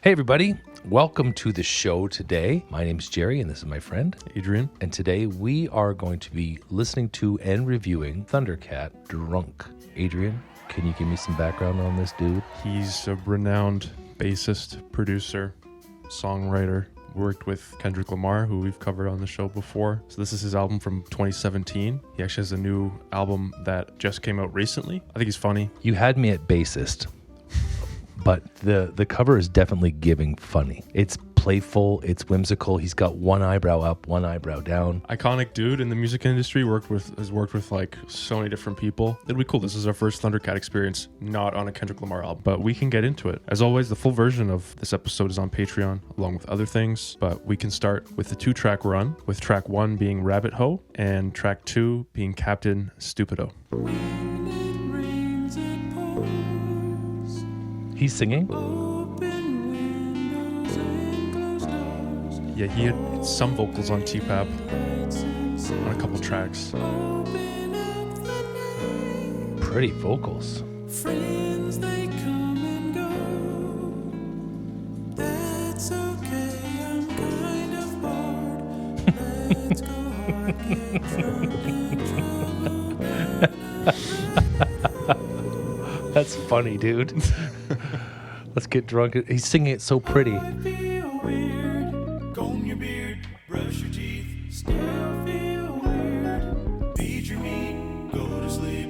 Hey everybody, welcome to the show today. My name is Jerry and this is my friend Adrian. And today we are going to be listening to and reviewing Thundercat Drunk. Adrian, can you give me some background on this dude? He's a renowned bassist, producer, songwriter. Worked with Kendrick Lamar, who we've covered on the show before. So this is his album from 2017. He actually has a new album that just came out recently. I think he's funny. You had me at bassist, but the cover is definitely giving funny. It's playful, it's whimsical. He's got one eyebrow up, one eyebrow down. Iconic dude in the music industry. Has worked with like so many different people. It'll be cool. This is our first Thundercat experience, not on a Kendrick Lamar album, but we can get into it. As always, the full version of this episode is on Patreon, along with other things. But we can start with the 2-track run, with track 1 being Rabbot Ho and track 2 being Captain Stupido. He's singing? Yeah, he had some vocals on T-Pap on a couple tracks. Pretty vocals. Friends, they come and go. That's okay, I'm kind of bored. Let's go hard, get drunk. That's funny, dude. Let's get drunk. He's singing it so pretty. Comb your beard, brush your teeth, still feel weird. Feed your meat, go to sleep.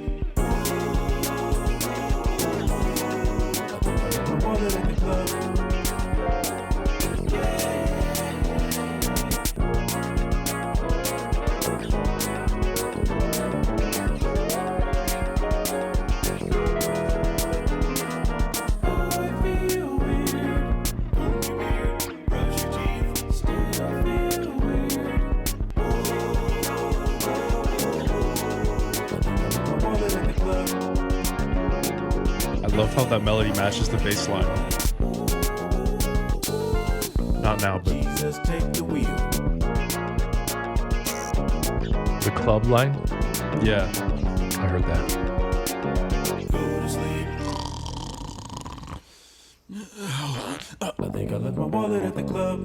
Wanted in the club. I love how that melody matches the bass line. Not now, but Jesus, take the wheel. The club line? yeah. I heard that. Go to sleep. I think I left my wallet at the club.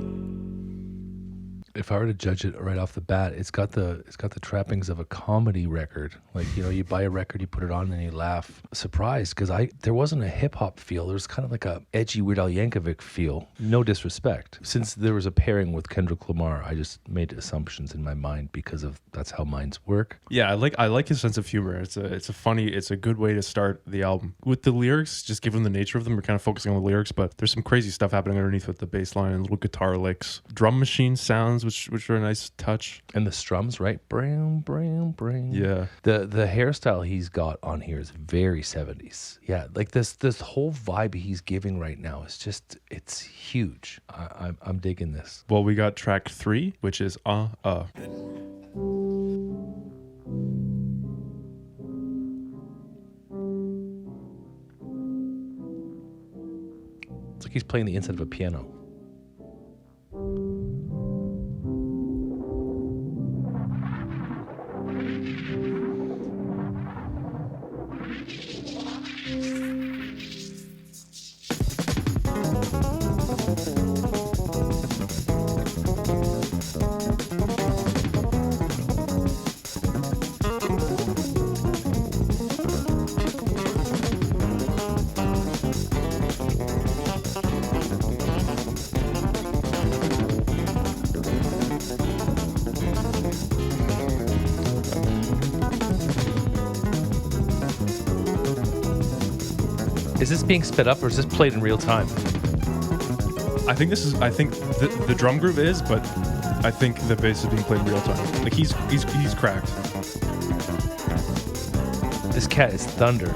If I were to judge it right off the bat, it's got the trappings of a comedy record. Like, you know, you buy a record, you put it on, and you laugh. Surprised, because there wasn't a hip hop feel. There was kind of like a edgy Weird Al Yankovic feel. No disrespect. Since there was a pairing with Kendrick Lamar, I just made assumptions in my mind because of that's how minds work. Yeah, I like his sense of humor. It's a good way to start the album. With the lyrics, just given the nature of them, we're kind of focusing on the lyrics, but there's some crazy stuff happening underneath with the bass line and little guitar licks. Drum machine sounds, which are a nice touch. And the strums, right? Bring, bring, bring. Yeah. The hairstyle he's got on here is very 70s. Yeah, like this whole vibe he's giving right now is just, it's huge. I'm digging this. Well, we got track 3, which is It's like he's playing the inside of a piano. Is this being sped up or is this played in real time? I think the drum groove is, but I think the bass is being played in real time. Like he's cracked. This cat is thunder.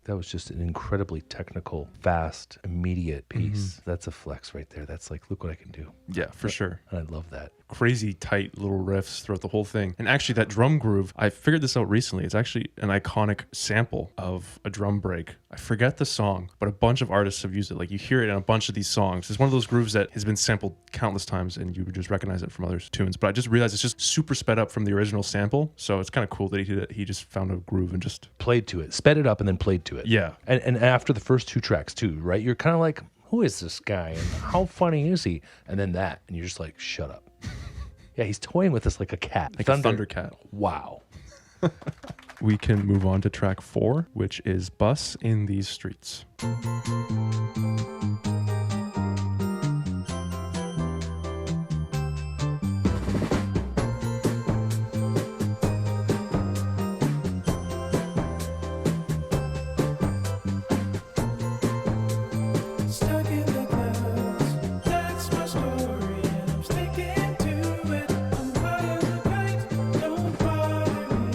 That was just an incredibly technical, fast, immediate piece. That's a flex right there. That's like, look what I can do. Yeah, for sure. And I love that. Crazy tight little riffs throughout the whole thing. And actually that drum groove, I figured this out recently. It's actually an iconic sample of a drum break. I forget the song, but a bunch of artists have used it. Like you hear it in a bunch of these songs. It's one of those grooves that has been sampled countless times and you would just recognize it from other tunes. But I just realized it's just super sped up from the original sample. So it's kind of cool that he just found a groove and just played to it, sped it up and then played to it. Yeah. And after the first 2 tracks too, right? You're kind of like, who is this guy? And how funny is he? And then that, and you're just like, shut up. Yeah, he's toying with us like a cat. like a Thundercat. Wow. We can move on to track 4, which is Bus in These Streets. Stuck in the clouds, that's my story, and I'm sticking to it. I'm high as a kite, don't bother me.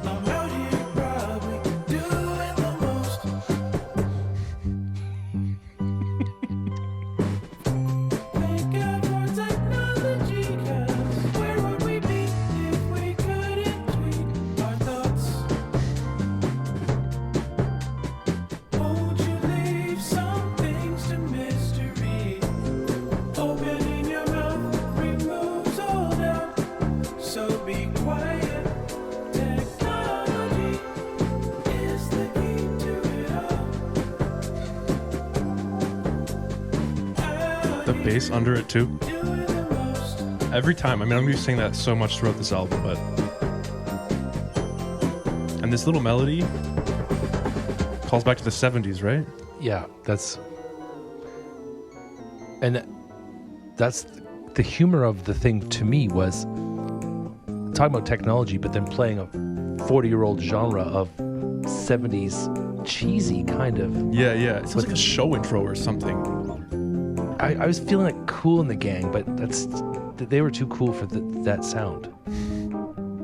I'm out here probably doing the most. Thank God for technology, 'cause where would we be if we couldn't tweet our thoughts? Won't you leave some things to mystery? Opening your mouth removes all doubt, so be quiet. Technology is the key to it all. The bass under it too. Doing the most. Every time. I mean, I'm going to be saying that so much throughout this album, but... And this little melody calls back to the 70s, right? Yeah, that's the humor of the thing to me was talking about technology, but then playing a 40-year-old genre of 70s cheesy kind of. Yeah. It sounds like a show intro or something. I was feeling like Cool in the Gang, but they were too cool for that sound.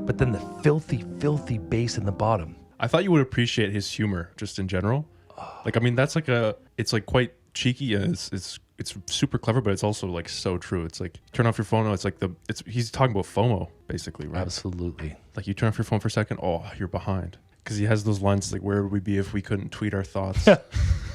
But then the filthy bass in the bottom. I thought you would appreciate his humor just in general. Like, I mean, that's like it's like quite cheeky and it's super clever, but it's also like so true. It's like turn off your phone. It's like he's talking about FOMO basically, right? Absolutely. Like you turn off your phone for a second, oh, you're behind. Because he has those lines like, where would we be if we couldn't tweet our thoughts?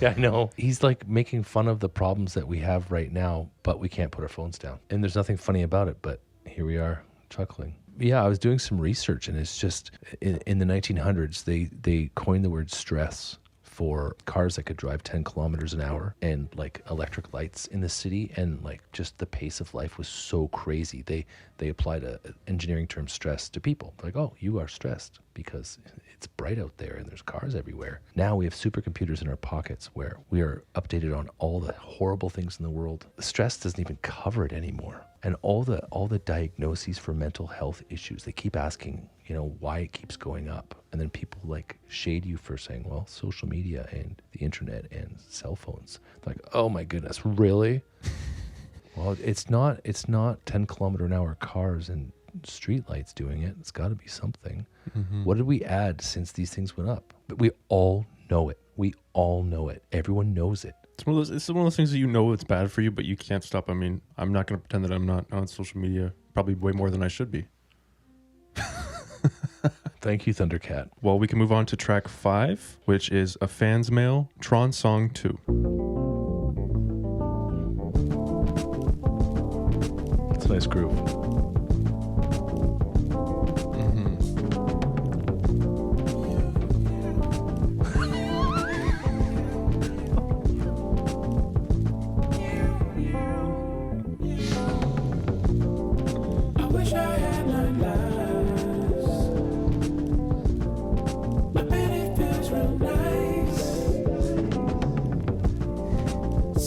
Yeah, I know. He's like making fun of the problems that we have right now, but we can't put our phones down. And there's nothing funny about it, but here we are chuckling. Yeah, I was doing some research, and it's just in the 1900s, they coined the word stress for cars that could drive 10 kilometers an hour and like electric lights in the city, and like just the pace of life was so crazy. They applied a engineering term stress to people. Like, oh, you are stressed because it's bright out there and there's cars everywhere. Now we have supercomputers in our pockets where we are updated on all the horrible things in the world. Stress doesn't even cover it anymore. And all the diagnoses for mental health issues, they keep asking, why it keeps going up. And then people like shade you for saying, well, social media and the internet and cell phones. Like, oh my goodness, really? Well, it's not 10 kilometer an hour cars and streetlights doing it. It's got to be something. Mm-hmm. What did we add since these things went up? But we all know it. We all know it. Everyone knows it. It's one of those things that it's bad for you, but you can't stop. I mean, I'm not going to pretend that I'm not on social media probably way more than I should be. Thank you, Thundercat. Well, we can move on to track 5, which is a fan's mail, Tron Song 2. It's a nice groove. I wish I had 9 lives. I bet it feels real nice.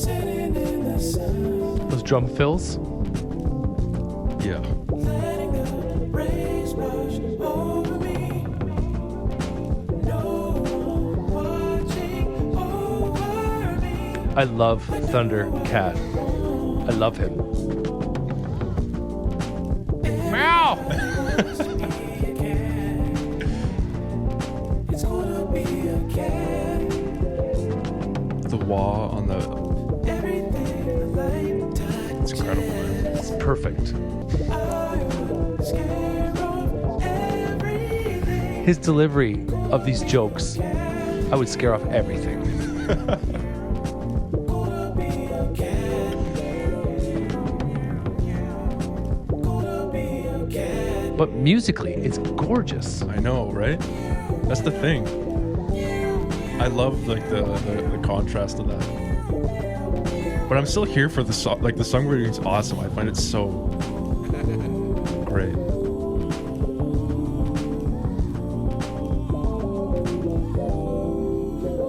Sitting in the sun, Those drum fills. Yeah. letting the rays wash over me. No one watching over me. I love Thundercat. I love him. Meow! It's gonna be a cat. wah on the. It's incredible, man. It's perfect. His delivery of these jokes, I would scare off everything. But musically, it's gorgeous. I know, right? That's the thing. I love like the contrast of that. But I'm still here for the song. Like the songwriting is awesome. I find it so great.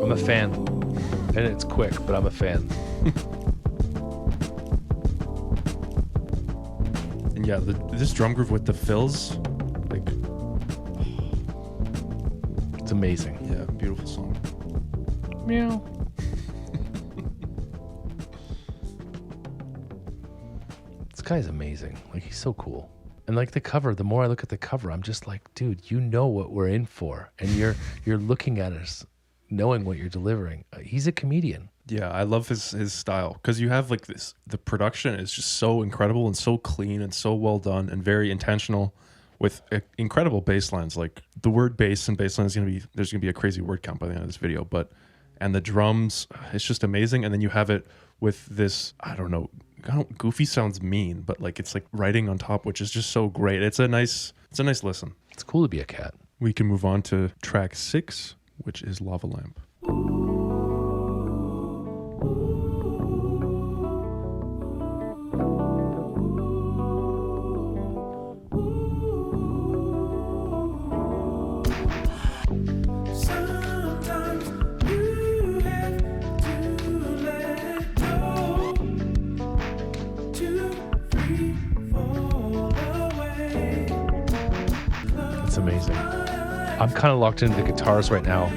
I'm a fan. And it's quick, but I'm a fan. And yeah, this drum groove with the fills, like, It's amazing. yeah, beautiful song. Meow. This guy's amazing. Like, he's so cool. And like the cover, the more I look at the cover, I'm just like, dude, you know what we're in for. And you're looking at us knowing what you're delivering. He's a comedian. Yeah, I love his style because you have like this. The production is just so incredible and so clean and so well done and very intentional, with incredible bass lines. Like the word bass and bass line is there's gonna be a crazy word count by the end of this video. And the drums, it's just amazing. And then you have it with this, I don't know, goofy sounds mean, but like it's like writing on top, which is just so great. It's a nice listen. It's cool to be a cat. We can move on to track 6, which is Lava Lamp. Sometimes you have to let go to free fall away. It's amazing. I'm kind of locked into the guitars right now.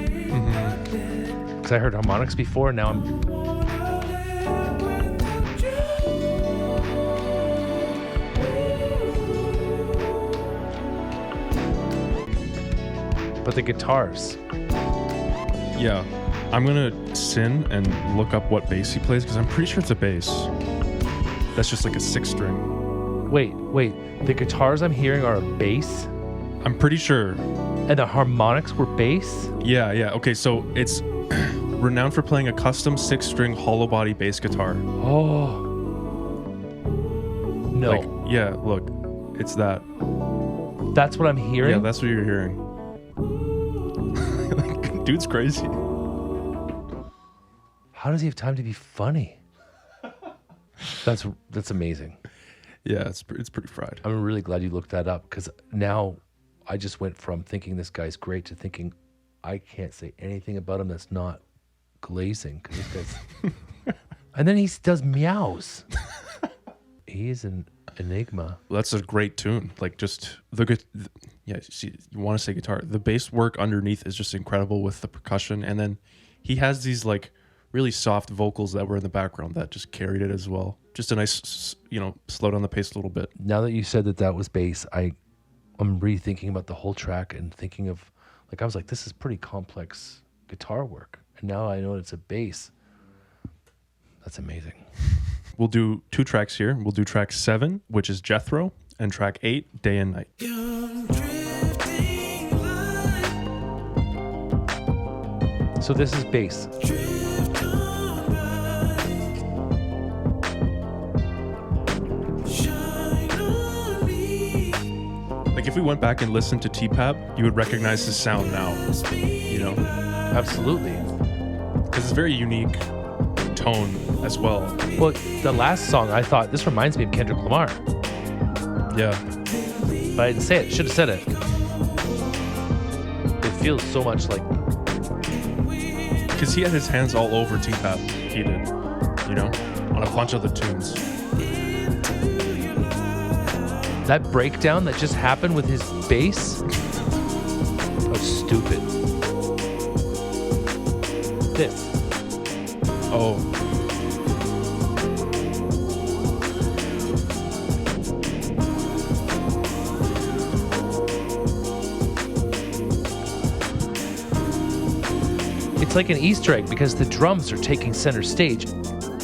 Because I heard harmonics before, and now I'm... But the guitars. Yeah, I'm gonna sin and look up what bass he plays because I'm pretty sure it's a bass. That's just like a 6-string. Wait. The guitars I'm hearing are a bass? I'm pretty sure. And the harmonics were bass? Yeah. Okay, so it's renowned for playing a custom 6-string hollow body bass guitar. Oh. No. Like, yeah, look, it's that. That's what I'm hearing? Yeah, that's what you're hearing. Like, dude's crazy. How does he have time to be funny? That's amazing. Yeah, it's pretty fried. I'm really glad you looked that up, because now I just went from thinking this guy's great to thinking I can't say anything about him that's not glazing, because this guy's... And then he does meows. He is an enigma. That's a great tune. Like just yeah. See, you want to say guitar? The bass work underneath is just incredible with the percussion, and then he has these like really soft vocals that were in the background that just carried it as well. Just a nice, slow down the pace a little bit. Now that you said that was bass, I'm rethinking about the whole track and thinking of, like, I was like, this is pretty complex guitar work, and now I know it's a bass. That's amazing. We'll do 2 tracks here. We'll do track 7, which is Jethro, and track 8, Day and Night. Young drifting light, So this is bass. drift on by. Shine on me, Like if we went back and listened to T-Pab, you would recognize his sound now, Absolutely. because it's very unique tone as well. Well, the last song, I thought, this reminds me of Kendrick Lamar. Yeah. But I didn't say it. Should have said it. It feels so much like... Because he had his hands all over T-Pab. He did, on a bunch of the tunes. That breakdown that just happened with his bass. Oh, stupid. This. Oh. It's like an Easter egg because the drums are taking center stage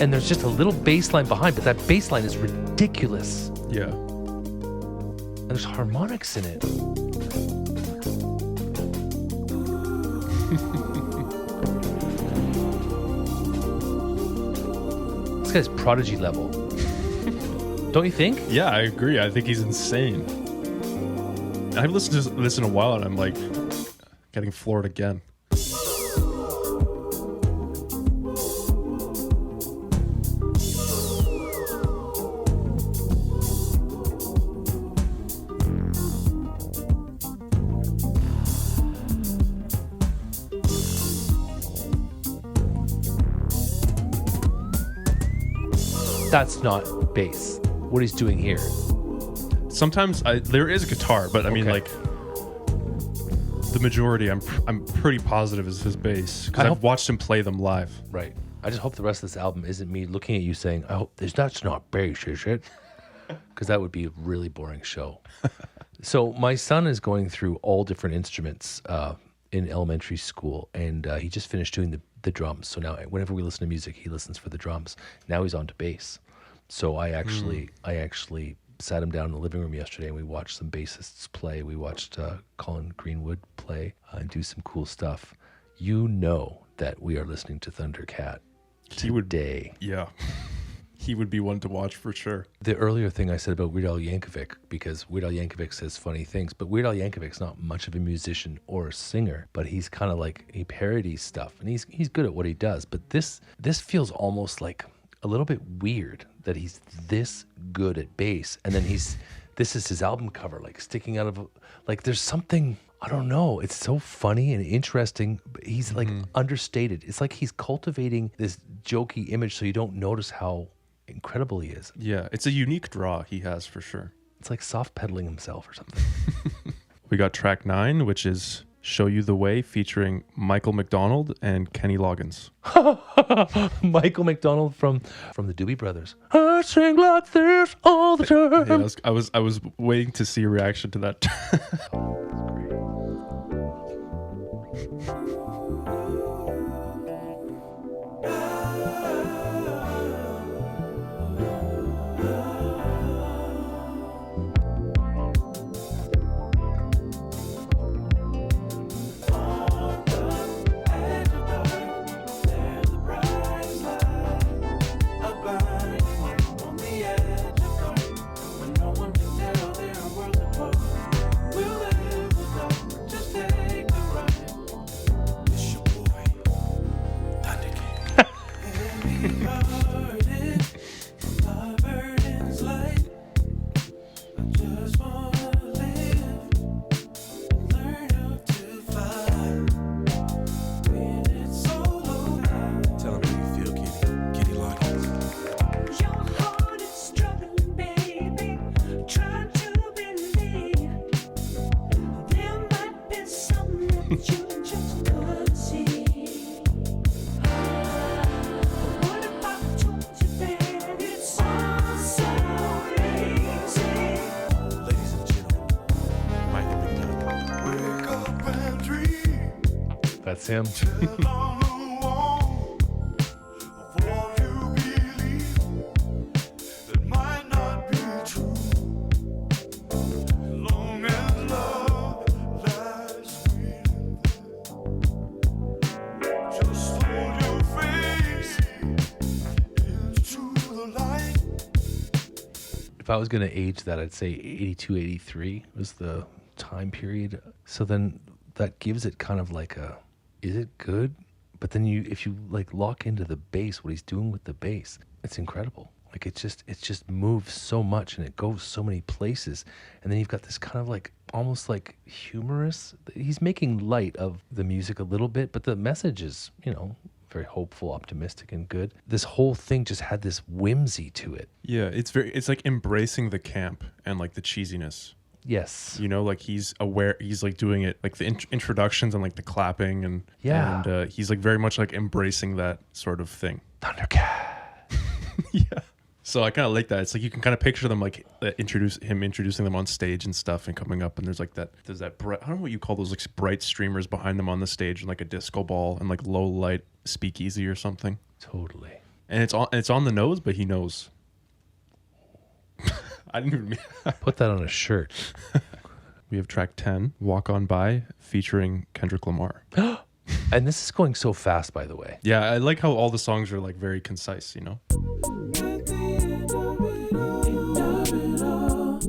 and there's just a little bass line behind, but that bass line is ridiculous. Yeah. And there's harmonics in it. This guy's prodigy level. Don't you think? Yeah, I agree. I think he's insane. I've listened to this in a while and I'm like getting floored again. That's not bass. What he's doing here. Sometimes there is a guitar, but I mean, Okay. like the majority, I'm pretty positive is his bass because I I've hope- watched him play them live. Right. I just hope the rest of this album isn't me looking at you saying, "I hope that's not bass, is it?" Because that would be a really boring show. So my son is going through all different instruments in elementary school, and he just finished doing the drums. So now, whenever we listen to music, he listens for the drums. Now he's on to bass. So I actually sat him down in the living room yesterday, and we watched some bassists play. We watched Colin Greenwood play and do some cool stuff. You know that we are listening to Thundercat today. Yeah. He would be one to watch for sure. The earlier thing I said about Weird Al Yankovic, because Weird Al Yankovic says funny things, but Weird Al Yankovic's not much of a musician or a singer, but he's kind of like, he parodies stuff, and he's good at what he does. But this feels almost like a little bit weird that he's this good at bass, and then this is his album cover, like sticking out of, like there's something, I don't know. It's so funny and interesting, but he's like understated. It's like he's cultivating this jokey image so you don't notice how incredible he is. Yeah, it's a unique draw he has for sure. It's like soft pedaling himself or something. We got track 9, which is Show You the Way, featuring Michael McDonald and Kenny Loggins. Michael McDonald from the Doobie Brothers. I sing like this all the time. Yeah, I was waiting to see a reaction to that. That's him. If I was going to age that, I'd say 82, 83 was the time period. So then that gives it kind of like a, is it good? But then if you like lock into the bass, what he's doing with the bass, it's incredible. Like it just moves so much and it goes so many places. And then you've got this kind of like, almost like humorous. He's making light of the music a little bit, but the message is, very hopeful, optimistic, and good. This whole thing just had this whimsy to it. Yeah, it's like embracing the camp and like the cheesiness. Yes. Like he's aware, he's like doing it, like the introductions and like the clapping and he's like very much like embracing that sort of thing. Thundercat. Yeah. So I kind of like that. It's like you can kind of picture them like introducing them on stage and stuff and coming up and there's that bright, I don't know what you call those, like bright streamers behind them on the stage and like a disco ball and like low light speakeasy or something. Totally. And it's on the nose, but he knows. I didn't even mean Put that on a shirt. We have track 10, Walk On By, featuring Kendrick Lamar. And this is going so fast, by the way. Yeah, I like how all the songs are like very concise, you know? At the end of it all,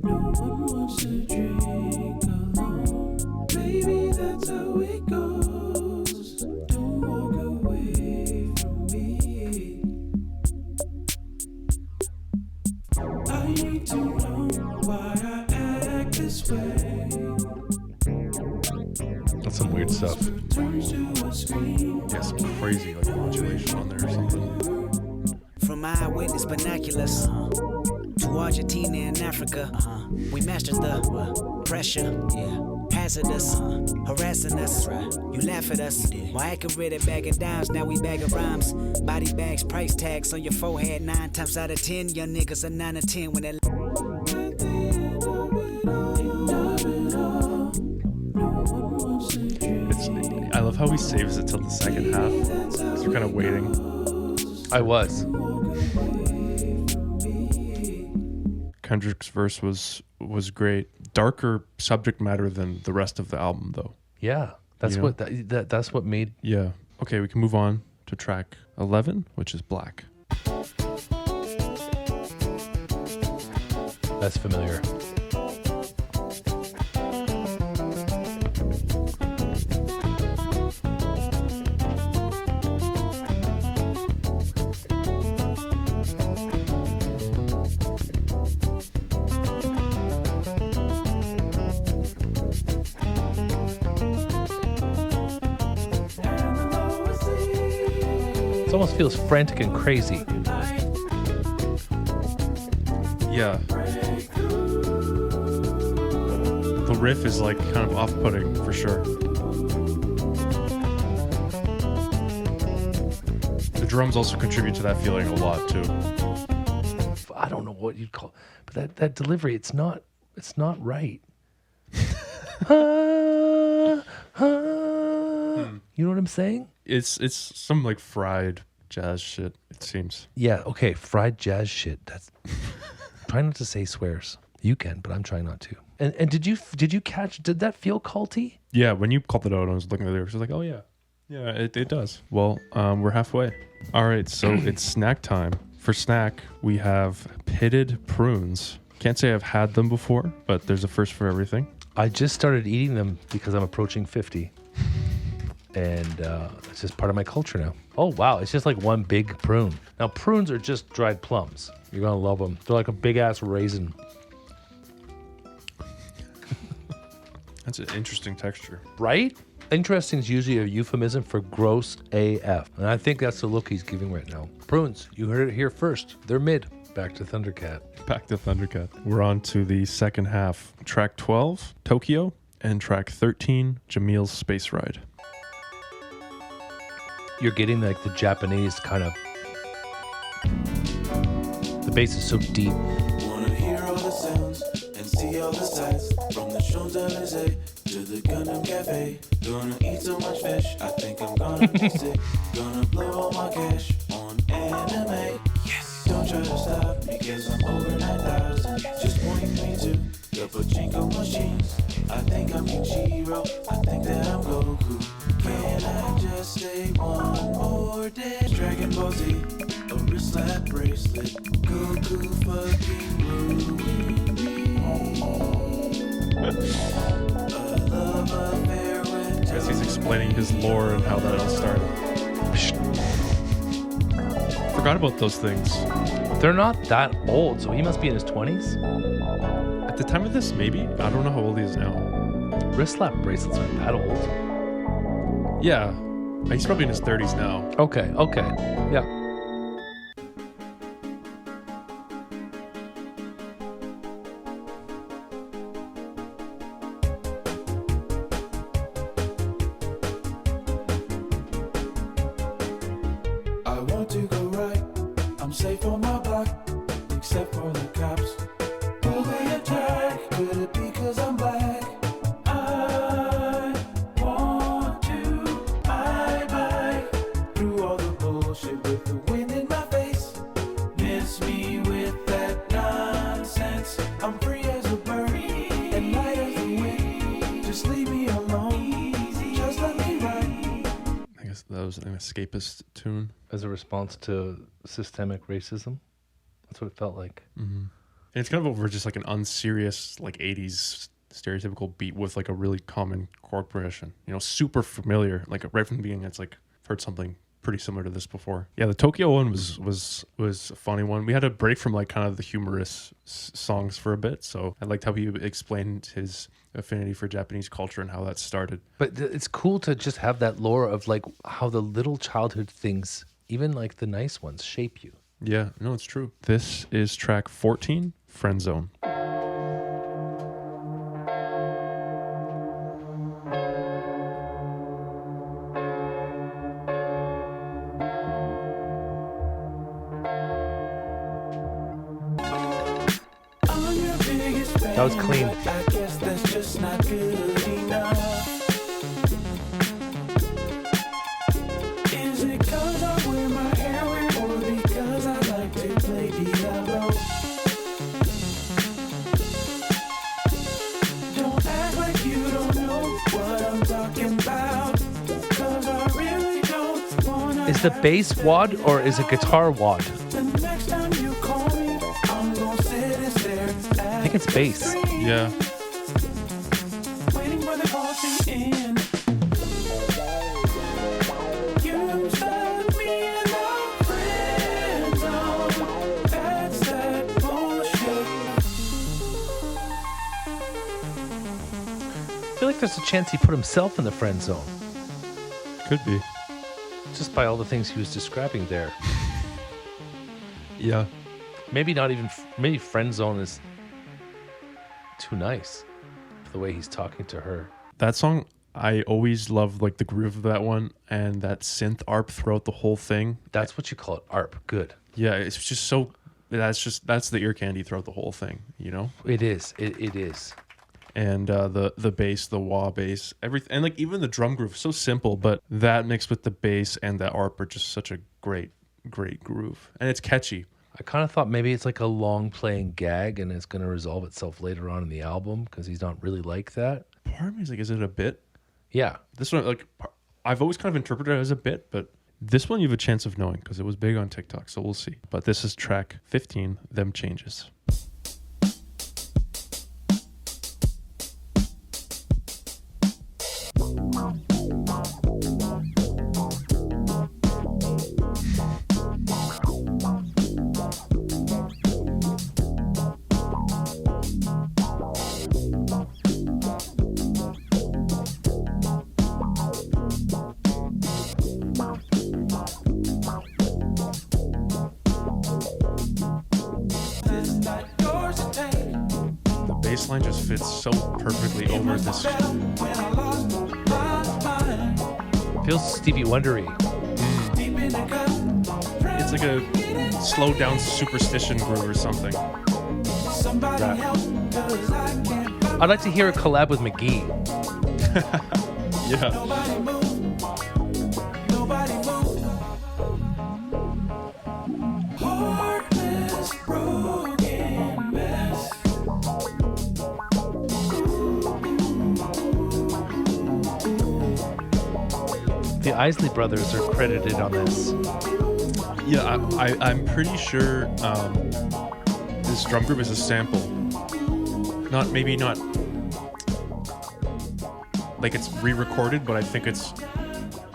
no one wants to drink alone. Baby, that's how it goes. Don't walk away from me. I need to know why I act this way. That's some weird stuff. Turns to a scream. Yeah, some crazy like modulation on there or something. From eyewitness binoculars to Argentina and Africa, we mastered the pressure, hazardous, harassing us. You laugh at us, why accurate at bagging dimes, now we bag of rhymes. Body bags, price tags on your forehead, 9 times out of 10, young niggas are 9 or 10 when they. I love how he saves it till the second half. So we're kind of waiting. I was. Kendrick's verse was great. Darker subject matter than the rest of the album, though. Yeah. That's You know? what that's what made. Yeah. Okay, we can move on to track 11, which is Black. That's familiar. It almost feels frantic and crazy. Yeah. The riff is like kind of off-putting for sure. The drums also contribute to that feeling a lot too. I don't know what you'd call, but that delivery, it's not right. You know what I'm saying? It's some like fried jazz shit, it seems. Yeah. Okay. Fried jazz shit. That's. Try not to say swears. You can, but I'm trying not to. And did you catch? Did that feel culty? Yeah, when you called it out, I was looking at the lyrics. I was like, oh yeah, it does. Well, we're halfway. All right, so it's snack time. For snack, we have pitted prunes. Can't say I've had them before, but there's a first for everything. I just started eating them because I'm approaching 50. And it's just part of my culture now. Oh, wow. It's just like one big prune. Now, prunes are just dried plums. You're going to love them. They're like a big-ass raisin. That's an interesting texture. Right? Interesting is usually a euphemism for gross AF. And I think that's the look he's giving right now. Prunes, you heard it here first. They're mid. Back to Thundercat. Back to Thundercat. We're on to the second half. Track 12, Tokyo, and track 13, Jameel's Space Ride. You're getting like the Japanese kind of. The bass is so deep. Wanna hear all the sounds and see all the sights, from the Champs-Élysées to the Gundam Cafe. Gonna eat so much fish, I think I'm gonna be sick. Gonna blow all my cash on anime. Yes. Don't try to stop me, cause I'm over 9,000. Just point me to the pachinko machines. I think I'm Ichiro, I think that I'm Goku. Can I just say one more dance? Dragon Ball Z, a wrist slap bracelet. Goku fucking ruined me. A love affair with As he's explaining his lore and how that all started. Forgot about those things. They're not that old, so he must be in his 20s. At the time of this, maybe. I don't know how old he is now. Wrist slap bracelets aren't that old. Yeah. He's probably in his 30s now. Okay. Yeah. I want to go right, I'm safe on my block, except for the cops. Will they attack? Could it be 'cause I'm black? I want to my bike through all the bullshit with the wind in my face. Miss me with that nonsense. I'm free as a bird and light as the wind. Just leave me alone. Just let me ride. I guess that was an escapist tune. As a response to systemic racism. That's what it felt like. And it's kind of over just like an unserious, like 80s stereotypical beat with like a really common chord progression. You know, super familiar. Like right from the beginning, it's like I've heard something pretty similar to this before. Yeah, the Tokyo one was a funny one. We had a break from like kind of the humorous songs for a bit, so I liked how he explained his affinity for Japanese culture and how that started. But it's cool to just have that lore of like how the little childhood things, even like the nice ones, shape you. Yeah, no, it's true. This is track 14, Friend Zone. I'm your biggest fan, That was clean. but I guess that's just not good enough. Is it 'cause I wear my hair weird or because I like to play Diablo? Don't act like you don't know what I'm talking about, 'cause I really don't wanna. Is the bass wad or is it guitar wad? The next time you call me, I'm gonna sit and stare at I think it's bass. Yeah. waiting for the call to end. You stuck me in the friend zone. That's that bullshit. I feel like there's a chance he put himself in the friend zone Could be. just by all the things he was describing there. Yeah. Maybe not even, maybe friend zone is too nice for the way he's talking to her. That song, I always loved like the groove of that one and that synth arp throughout the whole thing. That's what you call it, ARP. Good. Yeah, it's just so that's the ear candy throughout the whole thing, you know? It is. It is. And the bass, the wah bass, everything, and like even the drum groove, so simple, but that mixed with the bass and the arp are just such a great groove, and it's catchy. I kind of thought maybe it's like a long playing gag and it's going to resolve itself later on in the album because he's not really like that. Part of me is like, is it a bit? Yeah. This one, like, I've always kind of interpreted it as a bit, but this one you have a chance of knowing because it was big on TikTok, so we'll see. But this is track 15, Them Changes. This night yours to take. The bass line just fits so perfectly over this. When I lost my mind, Feels Stevie Wondery. deep in the cut. It's like a slowed down superstition groove or something. Somebody Right. help, 'cause I can't find I'd like to hear a collab with McGee. Yeah. nobody move. Nobody move. Heartless, broken mess. The Isley Brothers are credited on this. Yeah, I'm pretty sure this drum group is a sample. Maybe not like it's re-recorded, but I think it's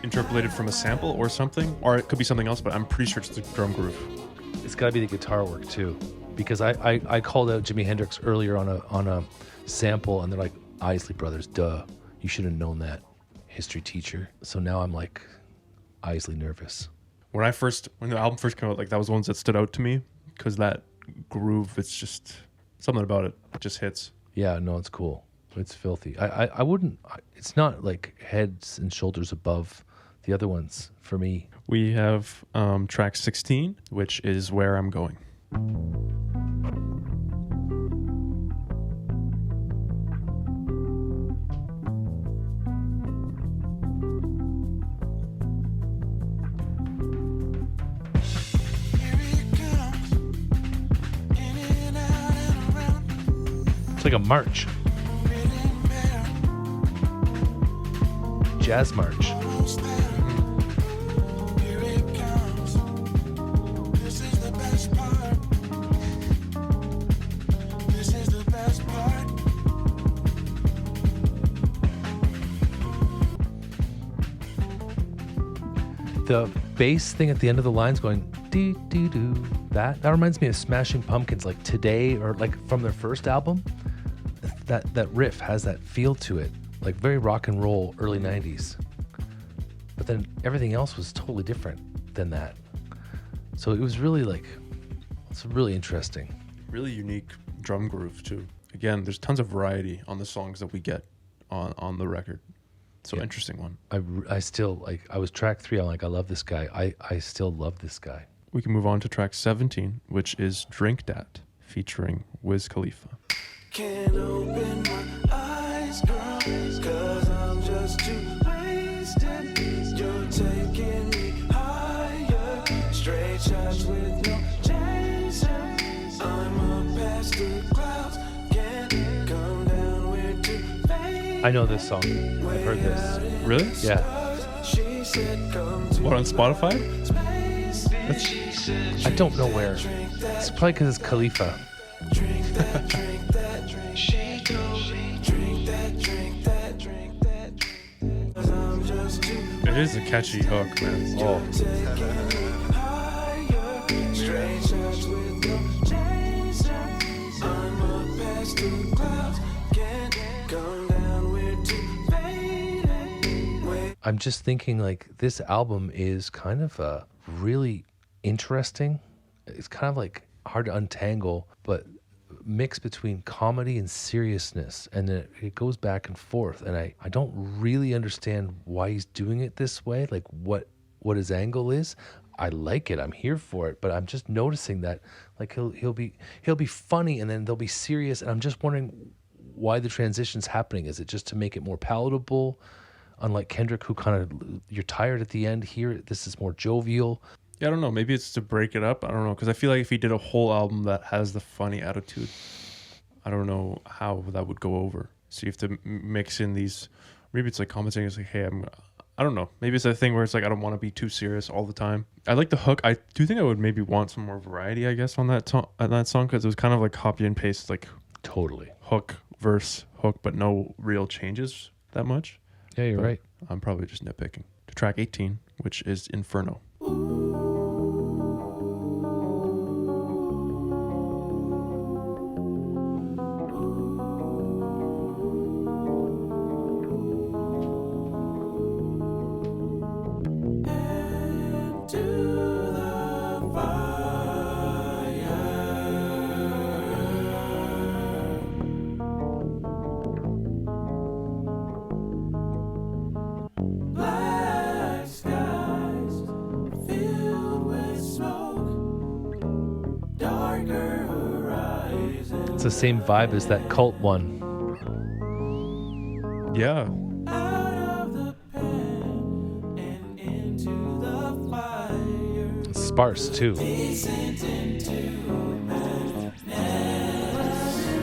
interpolated from a sample or something. Or it could be something else, but I'm pretty sure it's the drum groove. It's got to be the guitar work too, because I called out Jimi Hendrix earlier on a sample, and they're like, Isley Brothers, duh. You should have known that, history teacher. So now I'm like, Isley nervous. When the album first came out, like that was the ones that stood out to me because that groove, it's just something about it just hits. Yeah, no, it's cool. It's filthy. I wouldn't. It's not like heads and shoulders above the other ones for me. We have track 16, which is Where I'm Going. It's like a march. Jazz march. The bass thing at the end of the lines going dee dee doo. That reminds me of Smashing Pumpkins, like Today, or like from their first album. That riff has that feel to it, like very rock and roll, early 90s. But then everything else was totally different than that. So it was really it's really interesting. Really unique drum groove too. Again, there's tons of variety on the songs that we get on the record. So Yeah. interesting one. I still I was track 3. I'm like, I love this guy. I still love this guy. We can move on to track 17, which is Drink Dat, featuring Wiz Khalifa. Can't open my eyes, girl, 'cause I'm just too wasted. You're taking me higher, straight shots with no chaser. I'm up past the clouds, can't come down, we're too faded. I know this song. I've heard this. Really? Yeah. She said, come to What, on Spotify? I don't know where. It's probably because it's Khalifa. drink that, drink that, drink. She told me, drink that, drink that, drink that, drink. 'Cause I'm just too It is a catchy hook, man. Oh, higher, straight shots with no chaser. I'm up past the clouds, can't come down, we're too faded. Wait, I'm just thinking like this album is kind of really interesting. It's kind of like hard to untangle, but mix between comedy and seriousness, and then it goes back and forth, and I don't really understand why he's doing it this way, like what his angle is. I like it, I'm here for it, but I'm just noticing that like he'll be funny and then they'll be serious, and I'm just wondering why the transition's happening. Is it just to make it more palatable? Unlike Kendrick, who kind of, you're tired at the end. Here, this is more jovial. Yeah, I don't know. Maybe it's to break it up. I don't know. Because I feel like if he did a whole album that has the funny attitude, I don't know how that would go over. So you have to mix in these. Maybe it's like commenting. It's like, hey, I don't know. Maybe it's a thing where it's like, I don't want to be too serious all the time. I like the hook. I do think I would maybe want some more variety, I guess, on that song, because it was kind of like copy and paste, like Totally. hook, verse, hook, but no real changes that much. Yeah, you're But right. I'm probably just nitpicking. To track 18, which is Inferno. into the fire. Black skies filled with smoke, darker horizons. It's the same vibe as that Cult one. Yeah. Out of the pen and into the fire. It's sparse too. Descent into madness.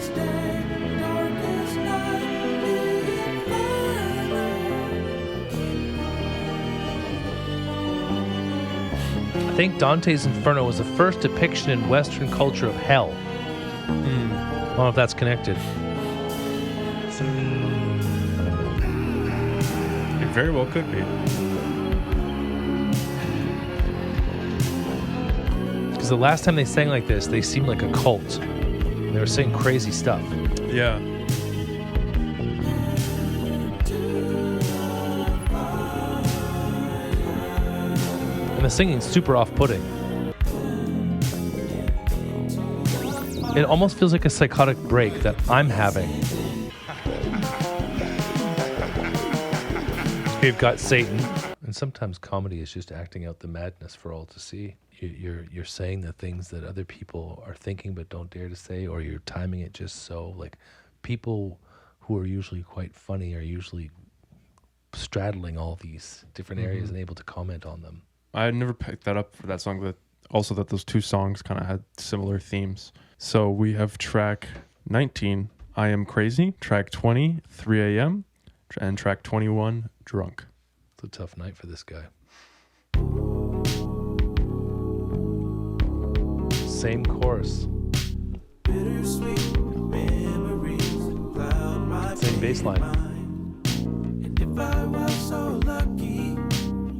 Day, darkest night, the inferno. I think Dante's Inferno was the first depiction in Western culture of hell. I don't know if that's connected. It very well could be. Because the last time they sang like this, they seemed like a cult. They were saying crazy stuff. Yeah. And the singing's super off-putting. It almost feels like a psychotic break that I'm having. We've got Satan, and And sometimes comedy is just acting out the madness for all to see. You're saying the things that other people are thinking but don't dare to say, or you're timing it just so. Like, people who are usually quite funny are usually straddling all these different areas and able to comment on them. I had never picked that up for that song, but also that those two songs kind of had similar themes. So we have track 19, I Am Crazy, track 20, 3 a.m., and track 21, Drunk. It's a tough night for this guy. Same chorus. Bittersweet memories cloud my Same bass line. mind. And if I was so lucky,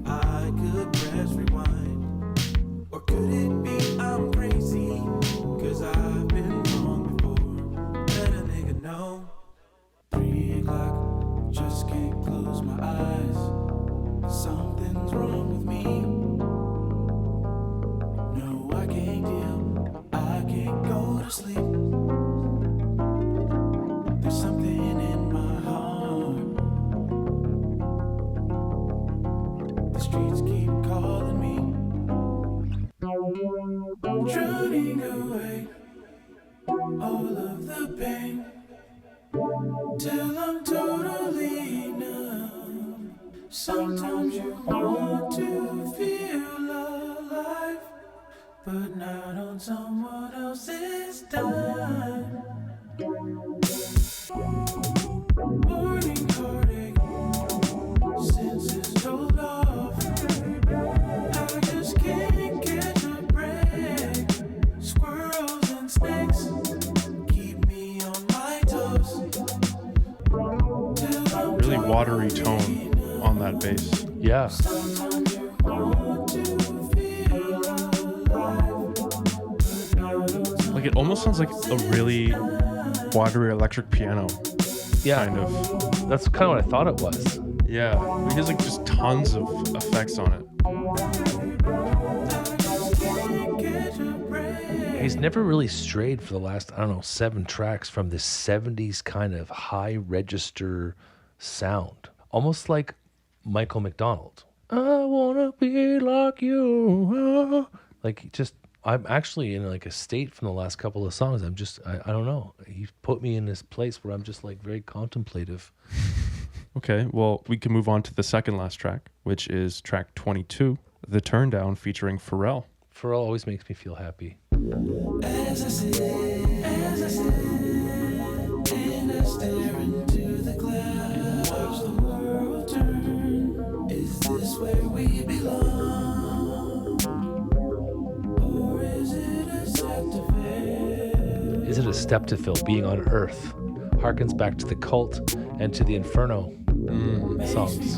I could press rewind. Or could it be I'm crazy? Cause I've been wrong before. Let a nigga know. 3 o'clock, just can't close my eyes. Something's wrong with me. No, I can't deal. I can't go to sleep. There's something in my heart. The streets keep calling me. Drowning away all of the pain till I'm totally numb. Sometimes you want to feel alive, but not on someone else's dime. Morning heartache, senses told off. I just can't catch a break. Squirrels and snakes keep me on my toes. Till I'm Really watery tone on that bass. Yeah. sometimes you want to feel alive, but not on someone. Like, it almost sounds like a really watery electric piano, Yeah. kind of. That's kind of what I thought it was. Yeah, he has like just tons of effects on it. He's never really strayed for the last, I don't know, 7 tracks from this 70s kind of high register sound. Almost like Michael McDonald. I want to be like you. Like, just, I'm actually in like a state from the last couple of songs. I don't know. He's put me in this place where I'm just like very contemplative. Okay, well, we can move on to the second last track, which is track 22, The Turndown, featuring Pharrell. Pharrell always makes me feel happy. As I sit and I stare into the clouds, watch the world turn. Is this where we belong? Or is it a set to fail? Is it a step to fill being on Earth? Harkens back to the Cult and to the Inferno songs.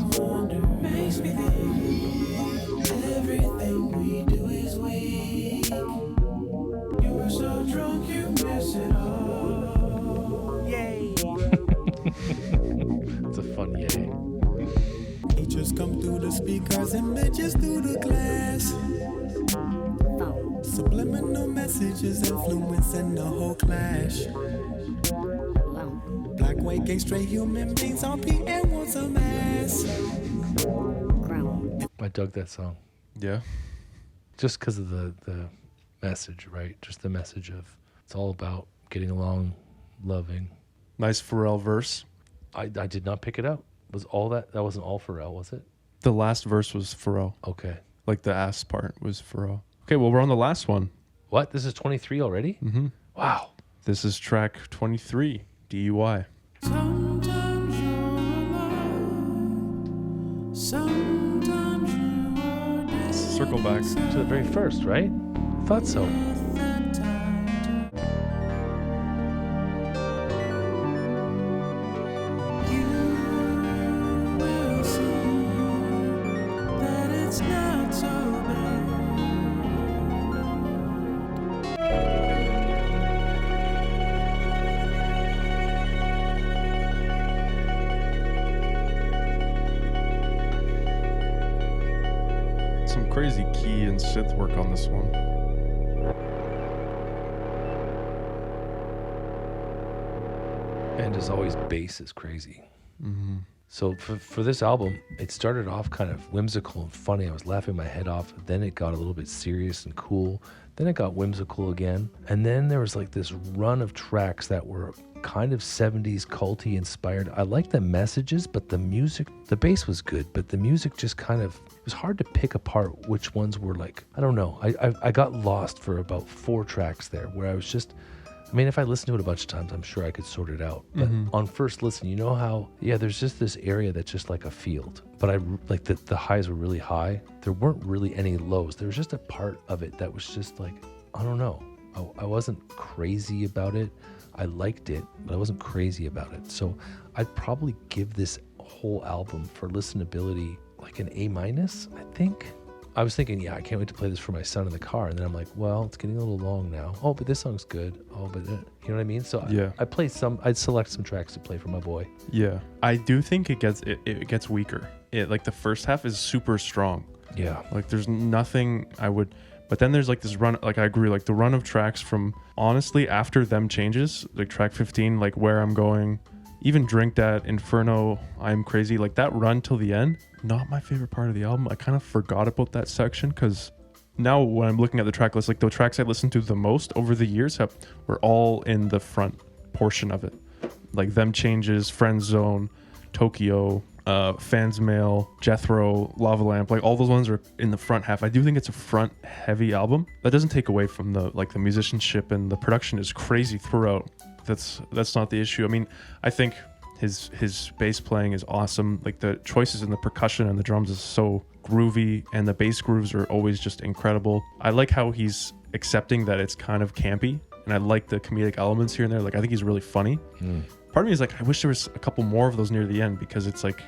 Makes me think everything we do is weak. You're so drunk you miss it all. Yay. It's a fun yay. Just come through the speakers and bitches through the glass. Subliminal messages influencing the whole clash. Black, white, gay, straight human beings on P and want some ass. I dug that song. Yeah. Just because of the message, right? Just the message of it's all about getting along, loving. Nice Pharrell verse. I did not pick it up. Was all that wasn't all Pharrell, was it? The last verse was Pharrell. Okay. Like the ass part was Pharrell. Okay, well, we're on the last one. What? This is 23 already? Mm-hmm. Wow. This is track 23, DUI. Sometimes you're alone. Sometimes you are dead. Circle back. To the very first, right? I thought so. You will see that it's not so bad. Some crazy key and synth work on this one. And as always, bass is crazy. Mm-hmm. So for this album, it started off kind of whimsical and funny. I was laughing my head off. Then it got a little bit serious and cool. Then it got whimsical again. And then there was like this run of tracks that were kind of 70s culty inspired. I liked the messages, but the music, the bass was good, but the music just kind of, it was hard to pick apart which ones were like, I don't know. I got lost for about 4 tracks there where I was just, I mean, if I listened to it a bunch of times, I'm sure I could sort it out. But on first listen, you know how, there's just this area that's just like a field. But I like the highs were really high. There weren't really any lows. There was just a part of it that was just like, I don't know. I wasn't crazy about it. I liked it, but I wasn't crazy about it. So I'd probably give this whole album for listenability like an A-, I think. I was thinking, I can't wait to play this for my son in the car. And then I'm like, well, it's getting a little long now. Oh, but this song's good. Oh, but you know what I mean? So Yeah. I'd select some tracks to play for my boy. Yeah. I do think it gets weaker. Like the first half is super strong. Yeah. Like there's nothing but then there's like this run, like I agree, like the run of tracks from honestly after them changes, like track 15, like Where I'm Going, even Drink That, Inferno, I'm Crazy, like that run till the end, not my favorite part of the album. I kind of forgot about that section because now when I'm looking at the track list, like the tracks I listened to the most over the years were all in the front portion of it. Like Them Changes, Friend Zone, Tokyo, Fans Mail, Jethro, Lava Lamp, like all those ones are in the front half. I do think it's a front heavy album. That doesn't take away from the musicianship, and the production is crazy throughout. That's not the issue. I mean, I think his bass playing is awesome. Like the choices in the percussion and the drums is so groovy, and the bass grooves are always just incredible. I like how he's accepting that it's kind of campy, and I like the comedic elements here and there. Like I think he's really funny. Part of me is like, I wish there was a couple more of those near the end, because it's like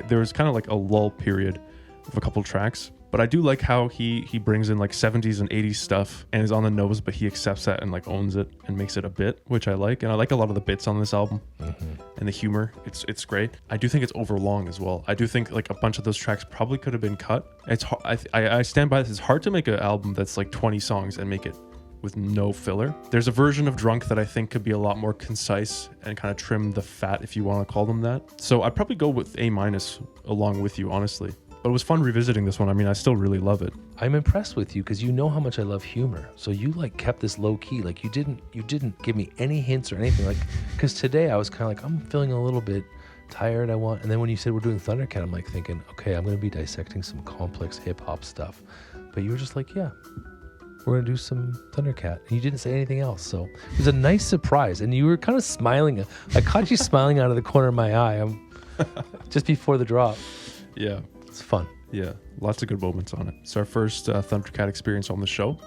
there was kind of like a lull period of a couple tracks. But I do like how he brings in like 70s and 80s stuff and is on the nose, but he accepts that and like owns it and makes it a bit, which I like. And I like a lot of the bits on this album and the humor. It's great. I do think it's overlong as well. I do think like a bunch of those tracks probably could have been cut. It's I stand by this. It's hard to make an album that's like 20 songs and make it with no filler. There's a version of Drunk that I think could be a lot more concise and kind of trim the fat, if you want to call them that. So I'd probably go with A- along with you, honestly. But it was fun revisiting this one. I mean, I still really love it. I'm impressed with you because you know how much I love humor. So you like kept this low key. Like you didn't give me any hints or anything. Like, because today I was kind of like, I'm feeling a little bit tired. And then when you said we're doing Thundercat, I'm like thinking, okay, I'm going to be dissecting some complex hip hop stuff. But you were just like, yeah, we're going to do some Thundercat. And you didn't say anything else. So it was a nice surprise. And you were kind of smiling. I caught you smiling out of the corner of my eye just before the drop. Yeah. It's fun. Yeah, lots of good moments on it. It's our first Thundercat experience on the show.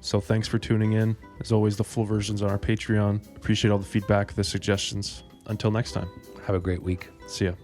So thanks for tuning in. As always, the full version's on our Patreon. Appreciate all the feedback, the suggestions. Until next time. Have a great week. See ya.